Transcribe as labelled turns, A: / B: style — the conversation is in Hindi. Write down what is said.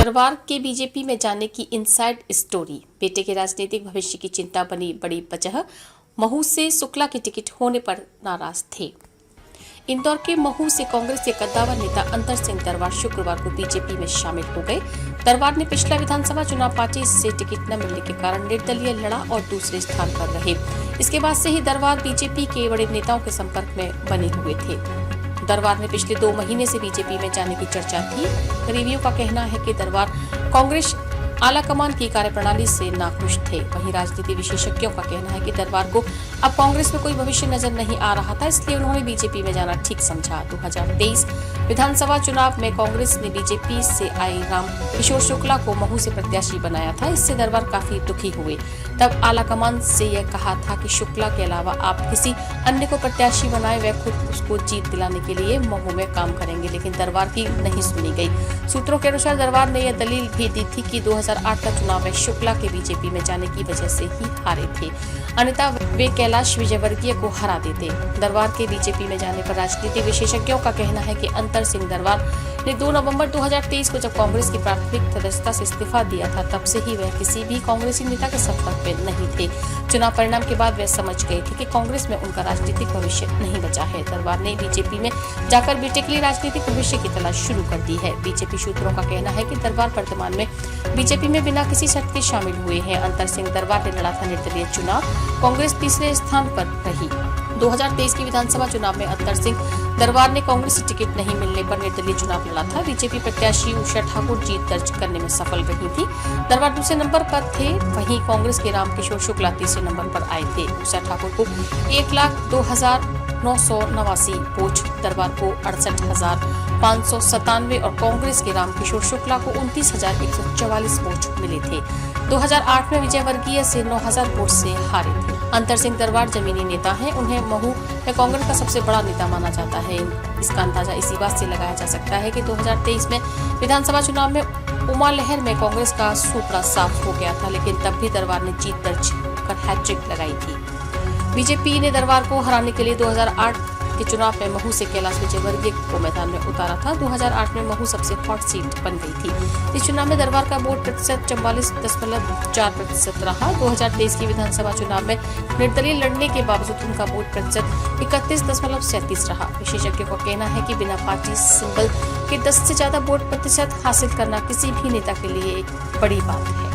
A: दरबार के बीजेपी में जाने की इनसाइड स्टोरी। बेटे के राजनीतिक भविष्य की चिंता बनी बड़ी वजह। महू से शुक्ला के टिकट होने पर नाराज थे। इंदौर के महू से कांग्रेस के कद्दावर नेता अंतर सिंह दरबार शुक्रवार को बीजेपी में शामिल हो गए। दरबार ने पिछला विधानसभा चुनाव पार्टी से टिकट न मिलने के कारण निर्दलीय लड़ा और दूसरे स्थान पर रहे। इसके बाद से ही दरबार बीजेपी के बड़े नेताओं के संपर्क में बने हुए थे। दरबार ने पिछले 2 महीने से बीजेपी में जाने की चर्चा थी। करीबियों का कहना है कि दरबार कांग्रेस आलाकमान की कार्यप्रणाली से नाखुश थे। वहीं राजनीति विशेषज्ञों का कहना है कि दरबार को अब कांग्रेस में कोई भविष्य नजर नहीं आ रहा था, इसलिए उन्होंने बीजेपी में जाना ठीक समझा। 2023 विधानसभा चुनाव में कांग्रेस ने बीजेपी से आए राम किशोर शुक्ला को महू से प्रत्याशी बनाया था। इससे दरबार काफी दुखी हुए। तब आलाकमान से यह कहा था कि शुक्ला के अलावा आप किसी अन्य को प्रत्याशी बनाए, वे खुद उसको जीत दिलाने के लिए महू में काम करेंगे, लेकिन दरबार की नहीं सुनी गई। सूत्रों के अनुसार दरबार ने यह दलील भी दी थी कि 2008 का चुनाव में शुक्ला के बीजेपी में जाने की वजह से ही हारे थे, अन्यथा वे कैलाश विजयवर्गीय को हरा देते। दरबार के बीजेपी में जाने पर राजनीति विशेषज्ञों का कहना है कि अंतर सिंह दरबार ने 2 नवंबर 2023 को जब कांग्रेस की प्राथमिक सदस्यता से इस्तीफा दिया था, तब से ही वह किसी भी कांग्रेसी नेता के संपर्क में नहीं थे। चुनाव परिणाम के बाद वे समझ गए थे कि कांग्रेस में उनका राजनीतिक भविष्य नहीं बचा है। दरबार ने बीजेपी में जाकर बेटे के लिए राजनीतिक भविष्य की तलाश शुरू कर दी है। बीजेपी सूत्रों का कहना है कि दरबार वर्तमान में बीजेपी में बिना किसी शर्त के शामिल हुए हैं। अंतर सिंह दरबार ने लड़ा था निर्दलीय चुनाव, कांग्रेस तीसरे स्थान पर रही। 2023 की विधानसभा चुनाव में अंतर सिंह दरबार ने कांग्रेस से टिकट नहीं मिलने पर निर्दलीय चुनाव लड़ा था। बीजेपी प्रत्याशी उषा ठाकुर जीत दर्ज करने में सफल रही थी। दरबार दूसरे नंबर पर थे, वहीं कांग्रेस के राम किशोर शुक्ला तीसरे नंबर पर आए थे। उषा ठाकुर को 1,02,989 वोट, दरबार को 68,597 और कांग्रेस के राम किशोर शुक्ला को 29,144 वोट मिले थे। 2008 में विजयवर्गीय से 9,000 वोट से हारे थे। अंतर सिंह दरबार जमीनी नेता हैं। उन्हें महू में कांग्रेस का सबसे बड़ा नेता माना जाता है। इसका अंदाजा इसी बात से लगाया जा सकता है कि 2023 में विधानसभा चुनाव में उमा लहर में कांग्रेस का सूपड़ा साफ हो गया था, लेकिन तब भी दरबार ने जीत दर्ज कर हैट्रिक लगाई थी। बीजेपी ने दरबार को हराने के लिए 2008 के चुनाव में महू से कैलाश विजयवर्गीय को मैदान में उतारा था। 2008 में महू सबसे हॉट सीट बन गई थी। इस चुनाव में दरबार का वोट प्रतिशत 44.4% रहा। 2023 की विधानसभा चुनाव में निर्दलीय लड़ने के बावजूद उनका वोट प्रतिशत 31.37 रहा। विशेषज्ञों का कहना है कि बिना पार्टी सिंबल के 10 से ज्यादा वोट प्रतिशत हासिल करना किसी भी नेता के लिए एक बड़ी बात है।